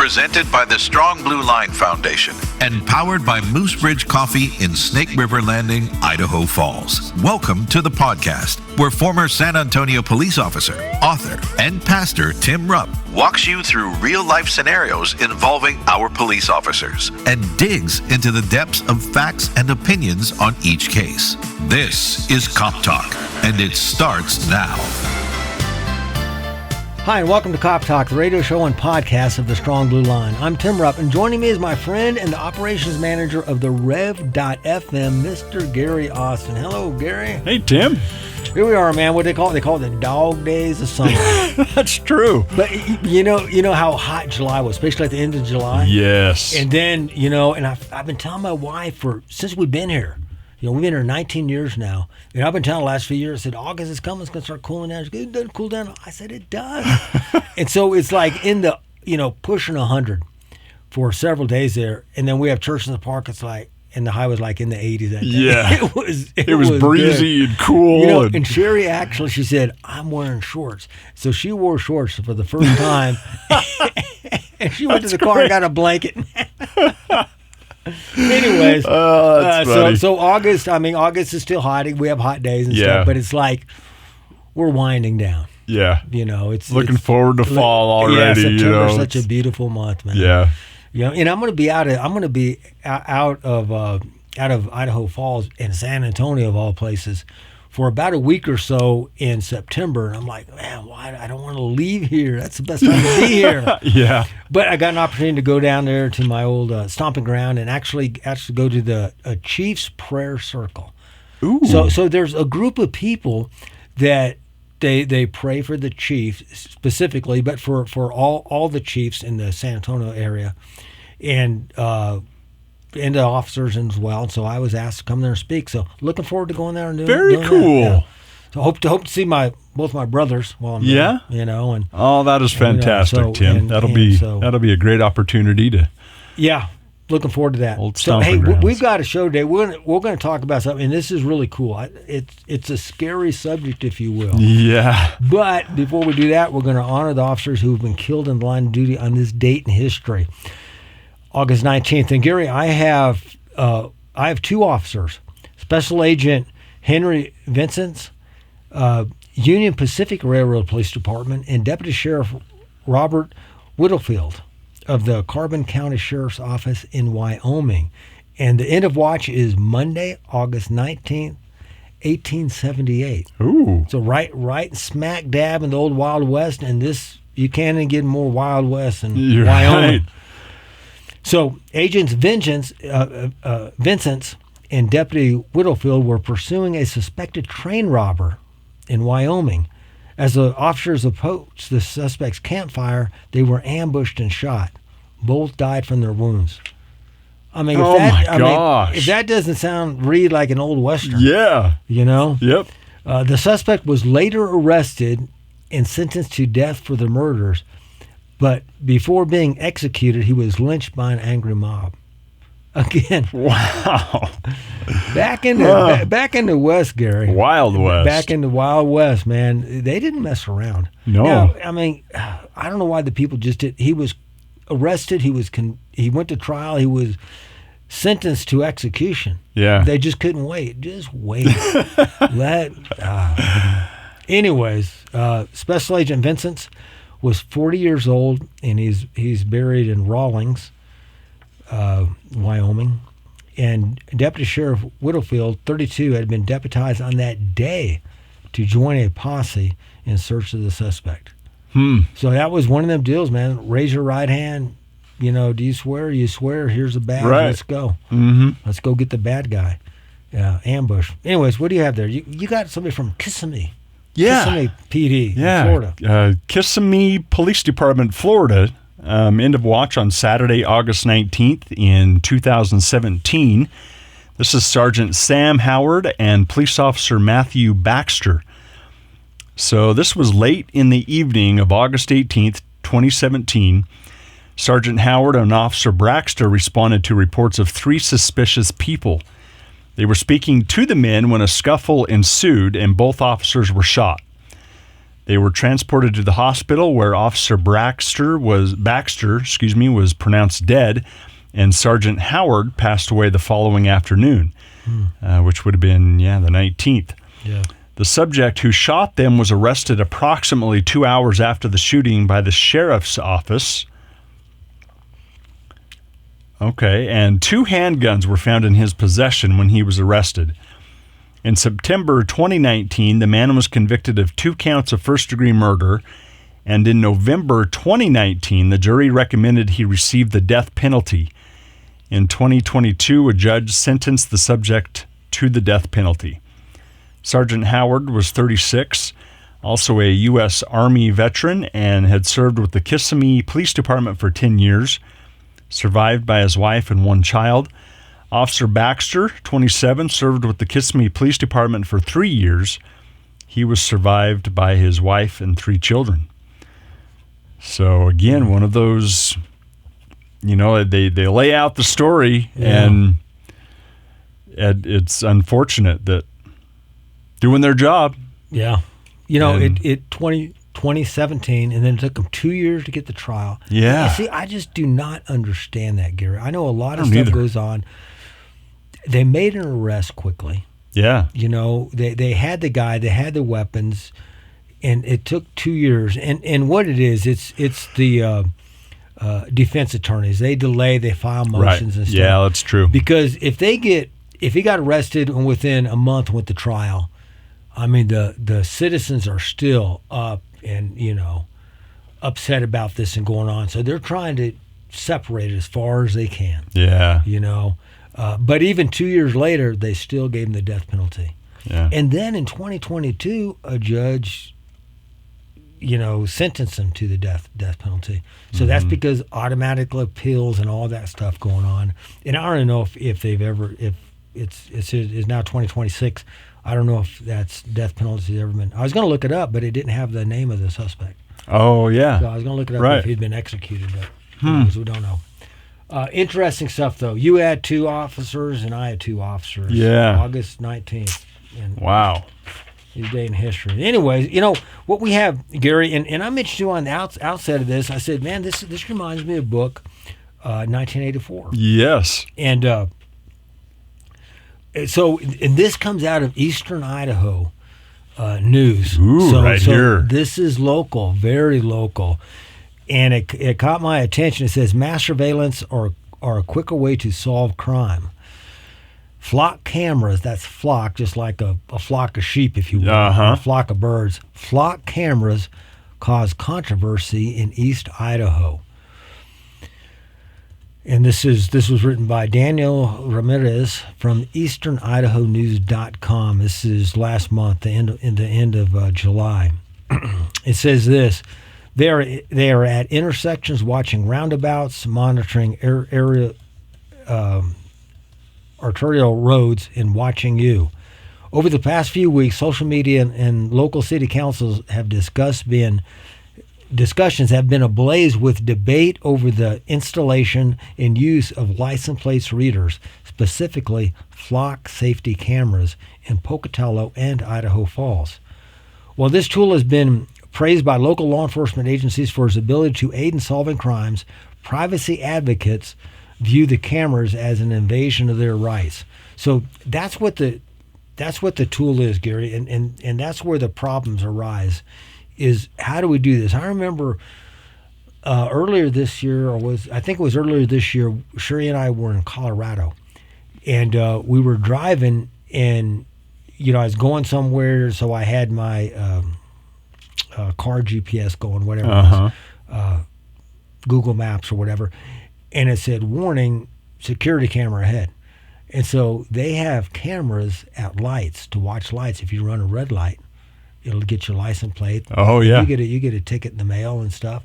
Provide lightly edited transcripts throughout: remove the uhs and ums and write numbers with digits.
presented by the Strong Blue Line Foundation and powered by Moose Ridge Coffee in Snake River Landing, Idaho Falls. Welcome to the podcast, where former San Antonio police officer, author, and pastor Tim Rupp walks you through real-life scenarios involving our police officers and digs into the depths of facts and opinions on each case. This is Cop Talk, and it starts now. Hi, and welcome to Cop Talk, the radio show and podcast of the Strong Blue Line. I'm Tim Rupp, and joining me is my friend and the operations manager of the Rev.FM, Mr. Gary Austin. Hello, Gary. Hey, Tim. Here we are, man. What they call it? They call it the dog days of summer. That's true. But you know how hot July was, especially at the end of July? Yes. And then, and I've been telling my wife since we've been here. We've been here 19 years now. And I've been telling the last few years, I said, August is coming, it's going to start cooling down. She goes, it doesn't cool down. I said, it does. And so it's like in the, pushing 100 for several days there. And then we have church in the park. It's like, and the high was like in the 80s that day. Yeah. It was breezy good. and cool. And Sherry actually, she said, I'm wearing shorts. So she wore shorts for the first time. And she went to the car and got a blanket. Anyways, so August is still hot. We have hot days and stuff, but it's like we're winding down. Yeah. It's looking forward to fall already. Yeah, September's such a beautiful month, man. Yeah. And I'm going to be out of Idaho Falls and San Antonio of all places for about a week or so in September. And I'm like, man, why? I don't want to leave here. That's the best time to be here. Yeah. But I got an opportunity to go down there to my old stomping ground and actually go to the Chiefs Prayer Circle. Ooh. So there's a group of people that they pray for the chief specifically, but for all the chiefs in the San Antonio area, and the officers as well. So I was asked to come there and speak. So looking forward to going there and doing Very cool. That. Yeah. So hope to see both my brothers while I'm there. And that is fantastic, Tim. That'll be a great opportunity to. Yeah. Looking forward to that. So hey, we've got a show today. We're going to talk about something, and this is really cool. It's a scary subject, if you will. Yeah. But before we do that, we're going to honor the officers who have been killed in the line of duty on this date in history, August 19th. And Gary, I have two officers: Special Agent Henry Vincent, Union Pacific Railroad Police Department, and Deputy Sheriff Robert Whittlefield of the Carbon County Sheriff's Office in Wyoming. And the end of watch is Monday, August 19th, 1878. Ooh. So right smack dab in the old Wild West, and this, you can't even get more Wild West than Wyoming. Right. So Agents Vincent and Deputy Whittlefield were pursuing a suspected train robber in Wyoming. As the officers approached the suspect's campfire, they were ambushed and shot. Both died from their wounds. I mean, if that doesn't read like an old Western. Yeah. Yep. The suspect was later arrested and sentenced to death for the murders, but before being executed, he was lynched by an angry mob. Again. Wow. Back in the West, Gary. Wild West. Back in the Wild West, man. They didn't mess around. No. Now, I mean, I don't know why the people just did. He was arrested. He went to trial. He was sentenced to execution. Yeah. They just couldn't wait. Just wait. Anyways, Special Agent Vincent was 40 years old, and he's buried in Rawlins, Wyoming. And Deputy Sheriff Whittlefield, 32, had been deputized on that day to join a posse in search of the suspect. So that was one of them deals, man. Raise your right hand. Do you swear? You swear. Here's the badge. Right. Let's go. Mm-hmm. Let's go get the bad guy. Ambush. Anyways, what do you have there? You got somebody from Kissimmee. Yeah. Kissimmee PD, Florida. Kissimmee Police Department, Florida. End of watch on Saturday, August 19th in 2017. This is Sergeant Sam Howard and Police Officer Matthew Baxter. So this was late in the evening of August 18th, 2017. Sergeant Howard and Officer Baxter responded to reports of 3 suspicious people. They were speaking to the men when a scuffle ensued and both officers were shot. They were transported to the hospital where Officer Baxter was pronounced dead, and Sergeant Howard passed away the following afternoon, which would have been, the 19th. Yeah. The subject who shot them was arrested approximately 2 hours after the shooting by the sheriff's office. Okay, and 2 handguns were found in his possession when he was arrested. In September 2019, the man was convicted of 2 counts of first-degree murder, and in November 2019, the jury recommended he receive the death penalty. In 2022, a judge sentenced the subject to the death penalty. Sergeant Howard was 36, also a U.S. Army veteran, and had served with the Kissimmee Police Department for 10 years, survived by his wife and 1 child. Officer Baxter, 27, served with the Kissimmee Police Department for 3 years. He was survived by his wife and 3 children. So again, one of those, they lay out the story, and it's unfortunate that doing their job. Yeah. 2017, and then it took them 2 years to get the trial. Yeah. See, I just do not understand that, Gary. I know a lot of stuff goes on. They made an arrest quickly. Yeah. They had the guy, they had the weapons, and it took 2 years. And what it is, it's the defense attorneys. They delay, they file motions and stuff. Yeah, that's true. Because if he got arrested and within a month went to trial, I mean, the citizens are still up and, upset about this and going on. So they're trying to separate it as far as they can. Yeah. But even 2 years later, they still gave him the death penalty. Yeah. And then in 2022, a judge, sentenced him to the death penalty. So that's because automatic appeals and all that stuff going on. And I don't know if they've ever, if it's now 2026. I don't know if that's death penalty has ever been. I was going to look it up, but it didn't have the name of the suspect. Oh, yeah. So I was going to look it up if he'd been executed, but we don't know. Interesting stuff, though. You had 2 officers, and I had 2 officers. Yeah. August 19th. And wow. His day in history. Anyways, what we have, Gary, and I mentioned you on the outset of this. I said, man, this reminds me of a book, 1984. Yes. And so this comes out of Eastern Idaho news. Ooh, here. This is local, very local. And it caught my attention. It says mass surveillance are a quicker way to solve crime. Flock cameras, that's flock, just like a flock of sheep, if you will, or a flock of birds. Flock cameras cause controversy in East Idaho. And this was written by Daniel Ramirez from EasternIdahoNews.com. This is last month, the end of July. It says this: they are at intersections, watching roundabouts, monitoring arterial roads, and watching you. Over the past few weeks, social media and local city councils have discussions have been ablaze with debate over the installation and use of license plate readers, specifically flock safety cameras in Pocatello and Idaho Falls. While this tool has been praised by local law enforcement agencies for its ability to aid in solving crimes, privacy advocates view the cameras as an invasion of their rights. So that's what the tool is, Gary, and that's where the problems arise. Is how do we do this? I remember earlier this year, I think it was earlier this year, Sherry and I were in Colorado, and we were driving, and I was going somewhere, so I had my car GPS going, whatever it was, Google Maps or whatever, and it said, warning, security camera ahead. And so they have cameras at lights to watch lights. If you run a red light, it'll get your license plate. Oh, yeah. You get a ticket in the mail and stuff.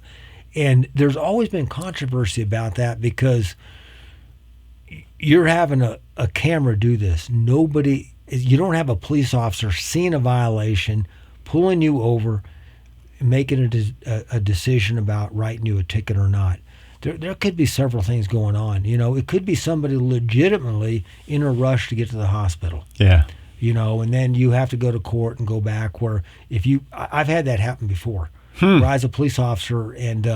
And there's always been controversy about that because you're having a camera do this. You don't have a police officer seeing a violation, pulling you over, making a decision about writing you a ticket or not. There could be several things going on. It could be somebody legitimately in a rush to get to the hospital. Yeah. and then you have to go to court and go back. Where I've had that happen before. Where I was a police officer, and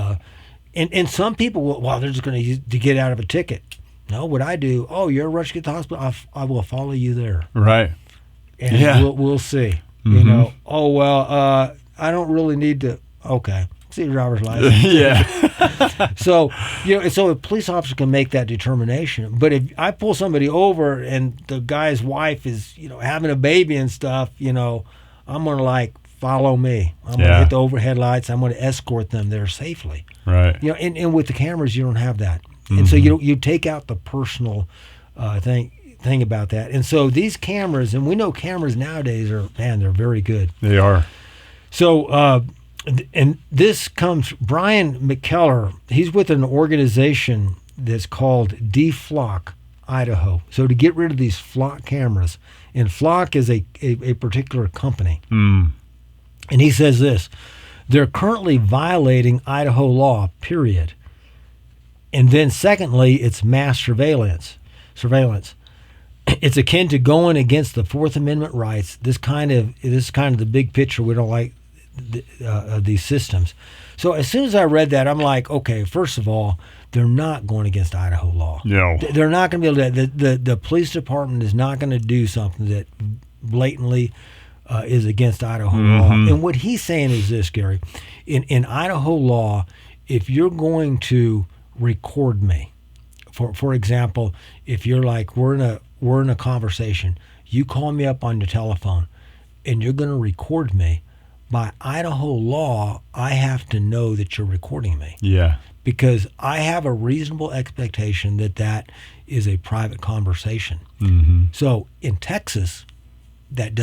some people will, well, they're just going to get out of a ticket. No, what I do, you're rushed to get to the hospital, I will follow you there. Right. And we'll see. I don't really need to, okay. See your driver's license. Yeah. So a police officer can make that determination. But if I pull somebody over and the guy's wife is, having a baby and stuff, I'm going to follow me. I'm going to hit the overhead lights. I'm going to escort them there safely. Right. And with the cameras, you don't have that. And so you take out the personal thing about that. And so these cameras, and we know cameras nowadays they're very good. They are. So, and this comes, Brian McKellar, he's with an organization that's called DFLOC, Idaho. So to get rid of these flock cameras, and flock is a particular company. And he says this, they're currently violating Idaho law, period. And then secondly, it's mass surveillance. It's akin to going against the Fourth Amendment rights. This is kind of the big picture. We don't like these systems. So as soon as I read that, I'm like, okay, first of all, they're not going against Idaho law. No. They're not going to be able to, the police department is not going to do something that blatantly is against Idaho law. And what he's saying is this, Gary, in Idaho law, if you're going to record me, for example, if you're like, we're in a conversation, you call me up on your telephone and you're going to record me, by Idaho law, I have to know that you're recording me. Yeah. Because I have a reasonable expectation that is a private conversation. So in Texas, that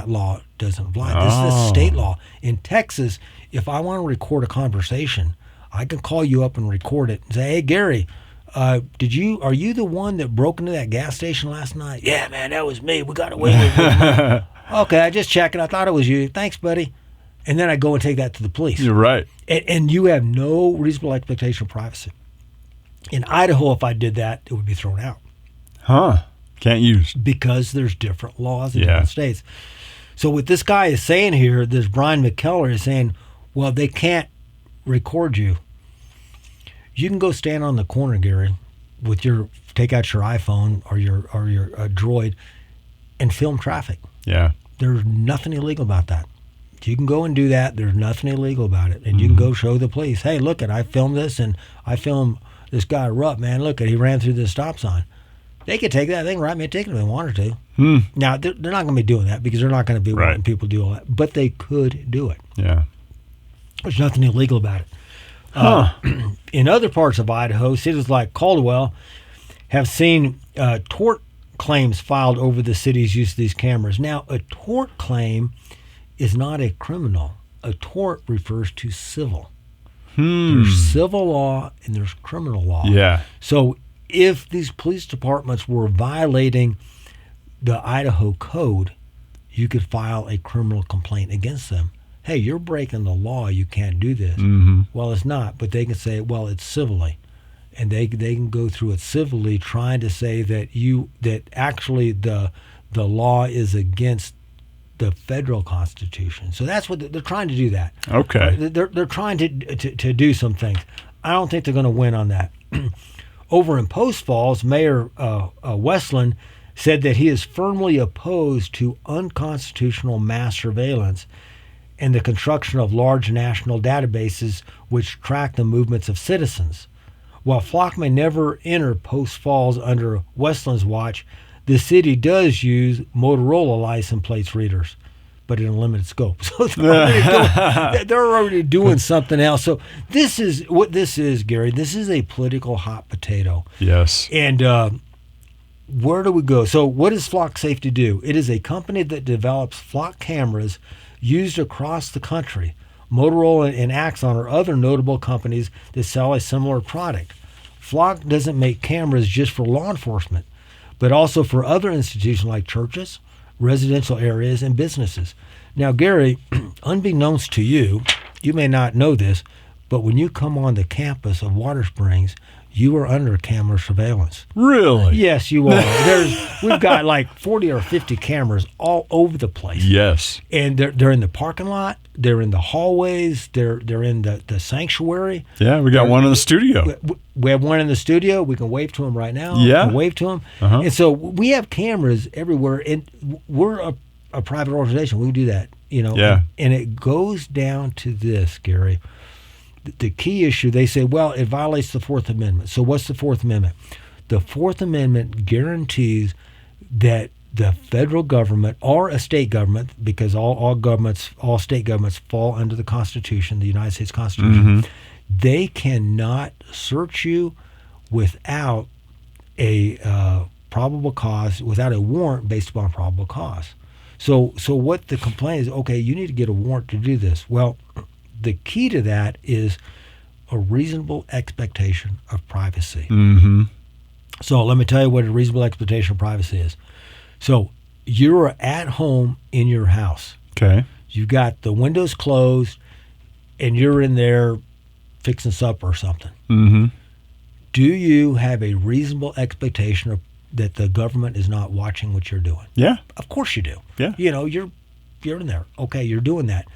law doesn't apply. This is a state law. In Texas, if I want to record a conversation, I can call you up and record it and say, hey, Gary, are you the one that broke into that gas station last night? Yeah, man, that was me. We got away with it. Okay, I just checking. I thought it was you. Thanks, buddy. And then I go and take that to the police. You're right. And you have no reasonable expectation of privacy. In Idaho, if I did that, it would be thrown out. Can't use. Because there's different laws in different states. So what this guy is saying here, this Brian McKellar is saying, well, they can't record you. You can go stand on the corner, Gary, take out your iPhone or your Droid and film traffic. Yeah. There's nothing illegal about that. You can go and do that. There's nothing illegal about it. And you can go show the police, hey, look, I filmed this, and I filmed this guy erupt, man. Look, he ran through this stop sign. They could take that thing, write me a ticket if they wanted to. Now, they're not going to be doing that because they're not going to be letting people do all that. But they could do it. Yeah. There's nothing illegal about it. In other parts of Idaho, cities like Caldwell have seen tort claims filed over the city's use of these cameras. Now, a tort claim is not a criminal. A tort refers to civil. There's civil law and there's criminal law. Yeah. So if these police departments were violating the Idaho code, you could file a criminal complaint against them. Hey, you're breaking the law. You can't do this. Well, it's not, but they can say, well, it's civilly. And they can go through it civilly, trying to say that actually the law is against the federal Constitution. So that's what they're trying to do. That okay. They're trying to do some things. I don't think they're going to win on that. Over in Post Falls, Mayor Westland said that he is firmly opposed to unconstitutional mass surveillance and the construction of large national databases which track the movements of citizens. While Flock may never enter Post Falls under Westland's watch, the city does use Motorola license plate readers, but in a limited scope. So they're already doing something else. So this is what this is, Gary. This is a political hot potato. Yes. And where do we go? So what does Flock Safety do? It is a company that develops flock cameras used across the country. Motorola and Axon are other notable companies that sell a similar product. Flock doesn't make cameras just for law enforcement, but also for other institutions like churches, residential areas, and businesses. Now, Gary, unbeknownst to you, you may not know this, but when you come on the campus of Water Springs, you are under camera surveillance. Really? Yes, you are. We've got like 40 or 50 cameras all over the place. Yes. And they're in the parking lot. They're in the hallways. They're in the sanctuary. Yeah, we got one in the studio. We have one in the studio. We can wave to them right now. Yeah. We can wave to them. Uh-huh. And so we have cameras everywhere. And we're a private organization. We can do that. Yeah. And it goes down to this, Gary. The key issue, they say, well, it violates the Fourth Amendment. So what's the Fourth Amendment? The Fourth Amendment guarantees that the federal government or a state government, because all state governments fall under the Constitution, the United States Constitution, they cannot search you without a probable cause, without a warrant based upon probable cause. So what the complaint is, okay, you need to get a warrant to do this. Well, the key to that is a reasonable expectation of privacy. Mm-hmm. So let me tell you what a reasonable expectation of privacy is. So you're at home in your house. Okay. You've got the windows closed, and you're in there fixing supper or something. Mm-hmm. Do you have a reasonable expectation of that the government is not watching what you're doing? Yeah. Of course you do. Yeah. You're in there. Okay, you're doing that.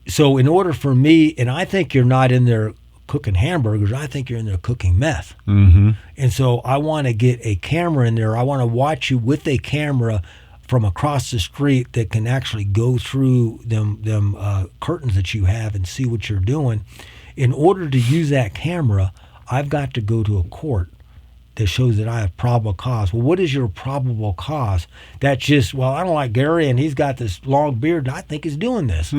So in order for me, and I think you're not in there cooking hamburgers, I think you're in there cooking meth. Mm-hmm. And so I want to get a camera in there. I want to watch you with a camera from across the street that can actually go through them curtains that you have and see what you're doing. In order to use that camera, I've got to go to a court that shows that I have probable cause. Well, what is your probable cause? That's just, well, I don't like Gary and he's got this long beard and I think he's doing this.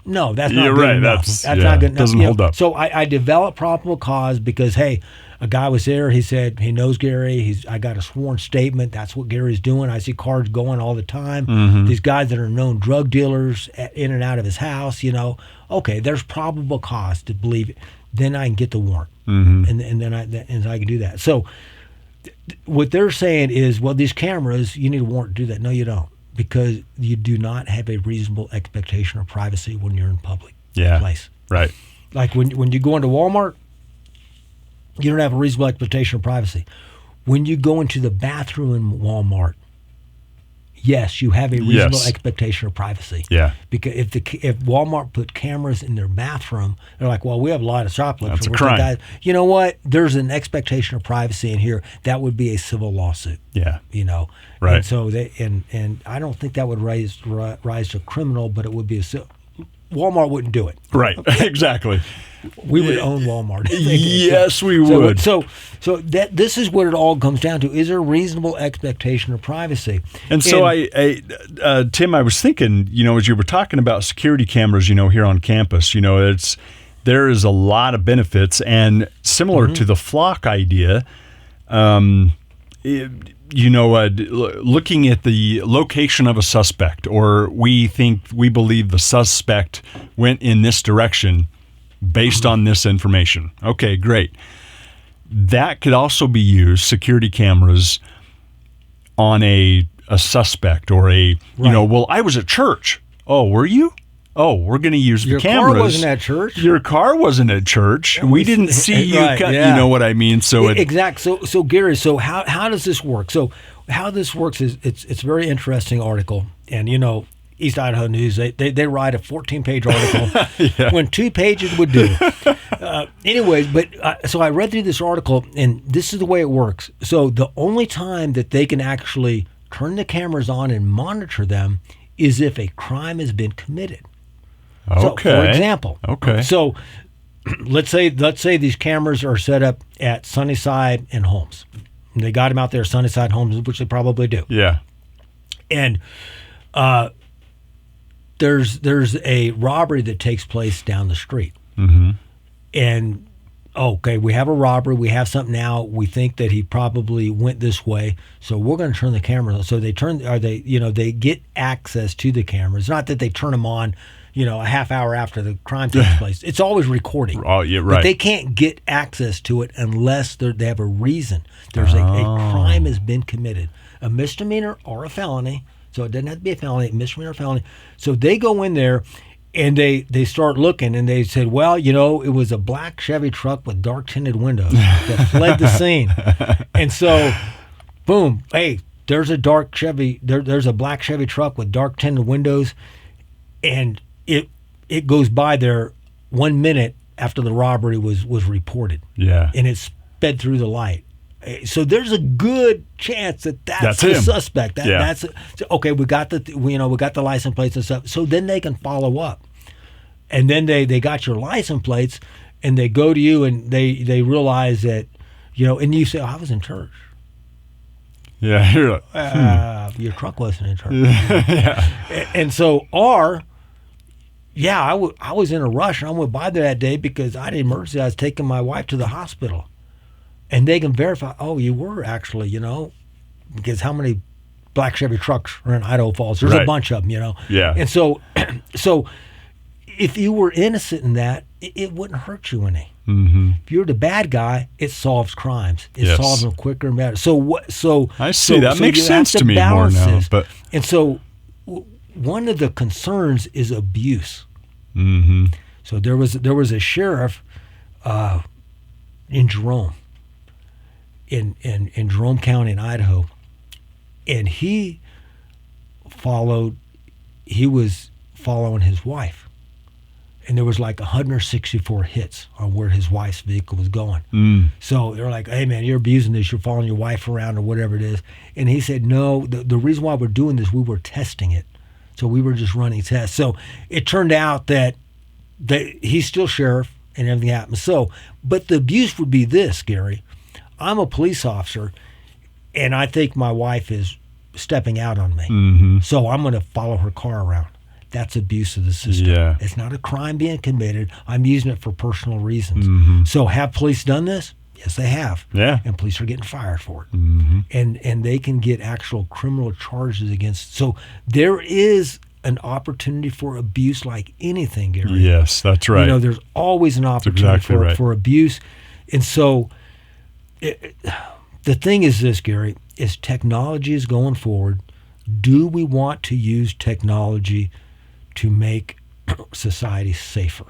No, that's not You're good right. enough. That's not good enough. Doesn't hold up. So I developed probable cause because, hey, a guy was there. He said he knows Gary. I got a sworn statement. That's what Gary's doing. I see cars going all the time. Mm-hmm. These guys that are known drug dealers in and out of his house, Okay, there's probable cause to believe it. Then I can get the warrant. Mm-hmm. And then I can do that. So what they're saying is, well, these cameras, you need a warrant to do that. No, you don't, because you do not have a reasonable expectation of privacy when you're in public place. Right. Like when you go into Walmart, you don't have a reasonable expectation of privacy. When you go into the bathroom in Walmart, yes, you have a reasonable expectation of privacy. Yeah. Because if Walmart put cameras in their bathroom, they're like, well, we have a lot of shoplifters. That's a crime. Guys, you know what? There's an expectation of privacy in here. That would be a civil lawsuit. Yeah. Right. And so and I don't think that would rise to criminal, but it would be Walmart wouldn't do it. Right. Exactly. We would own Walmart. Yes, we would. So this is what it all comes down to: is there a reasonable expectation of privacy? And so Tim, I was thinking, as you were talking about security cameras, here on campus, there is a lot of benefits, and similar to the flock idea, looking at the location of a suspect, or we believe the suspect went in this direction based on this information. Okay, great. That could also be used, security cameras, on a suspect or well, I was at church. Oh, were you? Oh, we're going to use the cameras. Your car wasn't at church. Your car wasn't at church. We didn't see you. Right, You know what I mean? So exactly. So Gary, how does this work? So how this works is it's a very interesting article, and East Idaho News, they write a 14-page article when 2 pages would do. Anyways, so I read through this article, and this is the way it works. So the only time that they can actually turn the cameras on and monitor them is if a crime has been committed. Okay. So, for example, so let's say these cameras are set up at Sunnyside and Holmes. And they got them out there, Sunnyside and Holmes, which they probably do. Yeah. And there's a robbery that takes place down the street. Mm-hmm. And okay, we have a robbery, we have something now, we think that he probably went this way, so we're going to turn the cameras on. So they they get access to the cameras. Not that they turn them on a half hour after the crime takes place. It's always recording. Oh, yeah, right. But they can't get access to it unless they have a reason. There's a crime has been committed, a misdemeanor or a felony. So it doesn't have to be a felony, misdemeanor or felony. So they go in there, And they start looking, and they said, well, it was a black Chevy truck with dark tinted windows that fled the scene. And so, boom, hey, there's a dark Chevy, there's a black Chevy truck with dark tinted windows, and it goes by there 1 minute after the robbery was reported. Yeah. And it sped through the light. So there's a good chance that's the him. suspect. That's okay. We got the license plates and stuff. So then they can follow up, and then they got your license plates, and they go to you, and they realize that, and you say, I was in church. Yeah, you're like, your truck wasn't in church. yeah. And so, I was in a rush, and I went by there that day because I had an emergency. I was taking my wife to the hospital. And they can verify, you were actually, because how many black Chevy trucks are in Idaho Falls? There's a bunch of them, Yeah. And so if you were innocent in that, it wouldn't hurt you any. Mm-hmm. If you're the bad guy, it solves crimes. It solves them quicker and better. So I see. That makes sense to me more now. But and so one of the concerns is abuse. Mm-hmm. So there was a sheriff in Jerome. In Jerome County in Idaho, and he was following his wife, and there was like 164 hits on where his wife's vehicle was going. So they're like, hey man, you're abusing this, you're following your wife around or whatever it is. And he said, no, the reason why we're doing this, we were testing it. So we were just running tests. So it turned out that he's still sheriff and everything happened. So, but the abuse would be this, Gary. I'm a police officer, and I think my wife is stepping out on me. Mm-hmm. So I'm going to follow her car around. That's abuse of the system. Yeah. It's not a crime being committed. I'm using it for personal reasons. Mm-hmm. So have police done this? Yes, they have. Yeah. And police are getting fired for it. Mm-hmm. And they can get actual criminal charges against. So there is an opportunity for abuse like anything, Gary. Yes, that's right. There's always an opportunity for abuse. And so the thing is this, Gary, is technology is going forward. Do we want to use technology to make society safer?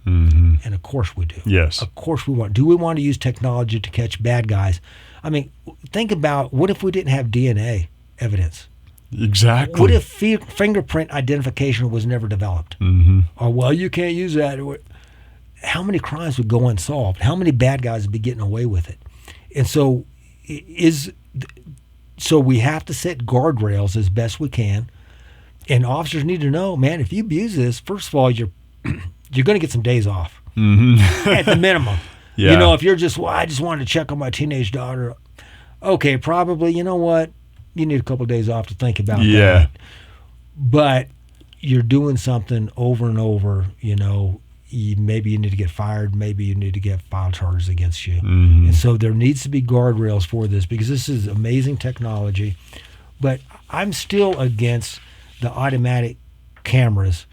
Mm-hmm. And of course we do. Yes. Of course we want. Do we want to use technology to catch bad guys? I mean, think about what if we didn't have DNA evidence? Exactly. What if fingerprint identification was never developed? Mm-hmm. Or, you can't use that. How many crimes would go unsolved? How many bad guys would be getting away with it? And so we have to set guardrails as best we can. And officers need to know, man, if you abuse this, first of all, you're going to get some days off at the minimum. Yeah. If you're just, I just wanted to check on my teenage daughter. Okay, probably, you know what? You need a couple of days off to think about that. But you're doing something over and over, maybe you need to get fired, maybe you need to get file charges against you. Mm-hmm. And so there needs to be guardrails for this because this is amazing technology. But I'm still against the automatic cameras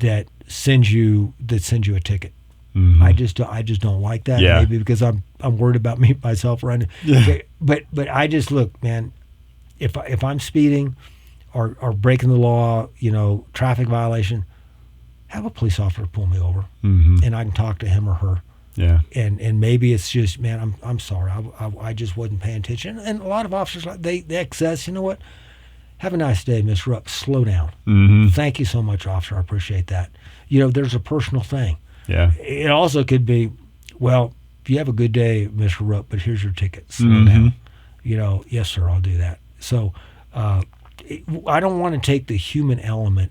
that send you a ticket. Mm-hmm. I just don't like that. Yeah. Maybe because I'm worried about myself running. Yeah. But I just look, man. If I'm speeding or breaking the law, traffic violation, have a police officer pull me over, mm-hmm. and I can talk to him or her. Yeah. And maybe it's just, man, I'm sorry, I just wasn't paying attention. And a lot of officers they excess. You know what? Have a nice day, Mr. Rupp. Slow down. Mm-hmm. Thank you so much, officer. I appreciate that. There's a personal thing. Yeah. It also could be, well, if you have a good day, Mr. Rupp, but here's your ticket. Slow mm-hmm. down. Yes, sir, I'll do that. So I don't want to take the human element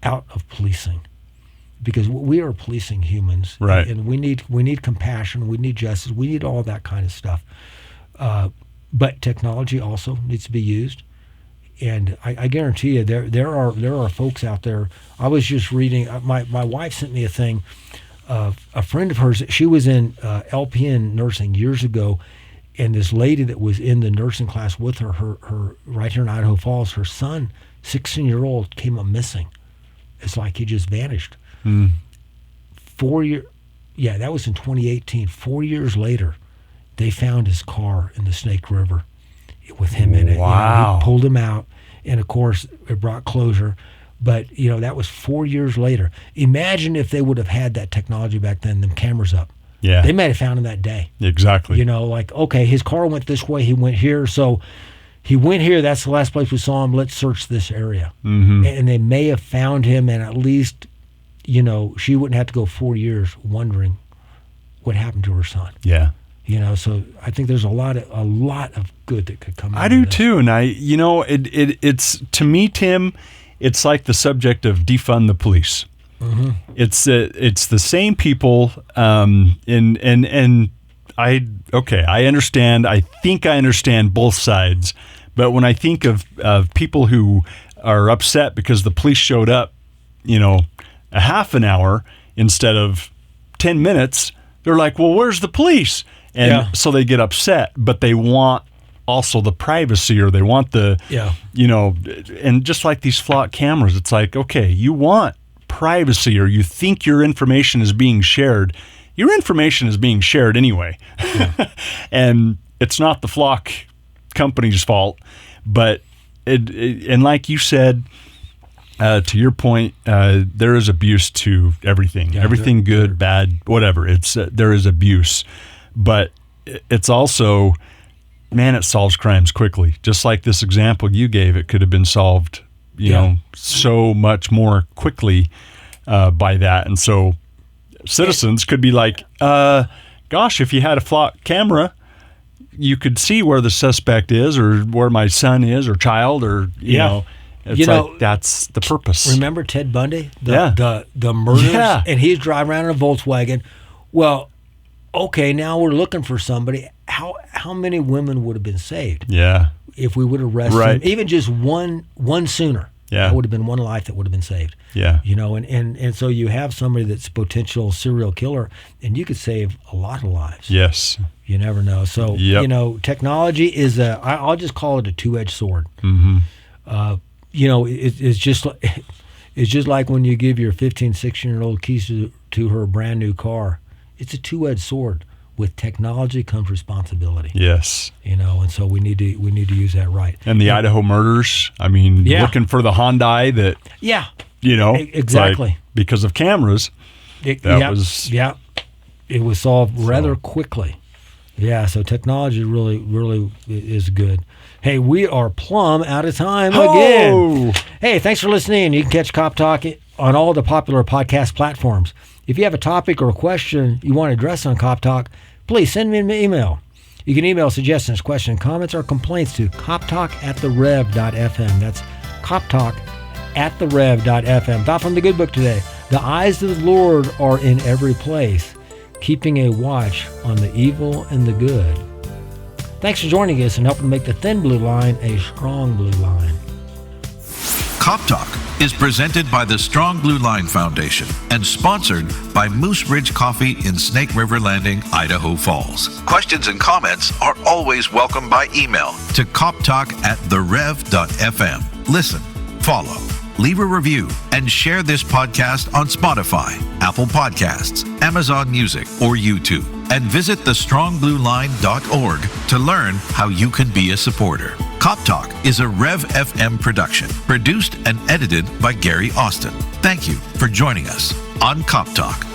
out of policing because we are policing humans. Right. And we need compassion. We need justice. We need all that kind of stuff. But technology also needs to be used. And I guarantee you there are folks out there. I was just reading, my wife sent me a thing. A friend of hers, she was in LPN nursing years ago, and this lady that was in the nursing class with her right here in Idaho Falls, her son, 16-year-old, came up missing. It's like he just vanished. 4 years, that was in 2018. 4 years later, they found his car in the Snake River with him in it. Wow. He pulled him out, and of course, it brought closure. But, that was 4 years later. Imagine if they would have had that technology back then, them cameras up. Yeah. They might have found him that day. Exactly. Okay, his car went this way, he went here, so he went here, that's the last place we saw him, let's search this area. Mm-hmm. And they may have found him, and at least, she wouldn't have to go 4 years wondering what happened to her son. Yeah. So I think there's a lot of good that could come out I of do this. too, and it's to me, Tim, it's like the subject of defund the police. Mm-hmm. It's the same people, and I understand. I think I understand both sides, but when I think of people who are upset because the police showed up, a half an hour instead of 10 minutes, they're like, well, where's the police? And so they get upset, but they want also the privacy, or they want the, and just like these flock cameras, it's like, okay, you want privacy, or you think your information is being shared. Your information is being shared anyway. Yeah. And it's not the flock company's fault, but and like you said, to your point, there is abuse to everything. Everything good, bad, whatever. It's there is abuse. But it's also, man, it solves crimes quickly. Just like this example you gave, it could have been solved, so much more quickly by that. And so citizens could be like, gosh, if you had a flock camera, you could see where the suspect is, or where my son is, or child, or, you know. It's like, that's the purpose. Remember Ted Bundy? The murders? Yeah. And he's driving around in a Volkswagen. Well, okay, now we're looking for somebody. How many women would have been saved? Yeah. If we would have arrested him, even just one sooner. Yeah. That would have been one life that would have been saved. Yeah. And so you have somebody that's a potential serial killer, and you could save a lot of lives. Yes. You never know. So, technology is I'll just call it a two-edged sword. Mm-hmm. It's just like when you give your 15, 16-year-old keys to her brand new car. It's a two-edged sword. With technology comes responsibility. Yes. And so we need to use that right. And the Idaho murders, I mean, looking for the Hyundai that, exactly, like, because of cameras, it was solved rather quickly. Yeah, so technology really is good. Hey, we are plumb out of time again. Hey, thanks for listening. You can catch Cop Talk on all the popular podcast platforms. If you have a topic or a question you want to address on Cop Talk, please send me an email. You can email suggestions, questions, comments, or complaints to coptalk@therev.fm. That's coptalk@therev.fm. Thought from the good book today. The eyes of the Lord are in every place, keeping a watch on the evil and the good. Thanks for joining us and helping make the thin blue line a strong blue line. Cop Talk is presented by the Strong Blue Line Foundation and sponsored by Moose Ridge Coffee in Snake River Landing, Idaho Falls. Questions and comments are always welcome by email to coptalk@therev.fm. Listen, follow, leave a review, and share this podcast on Spotify, Apple Podcasts, Amazon Music, or YouTube. And visit thestrongblueline.org to learn how you can be a supporter. Cop Talk is a Rev FM production, produced and edited by Gary Austin. Thank you for joining us on Cop Talk.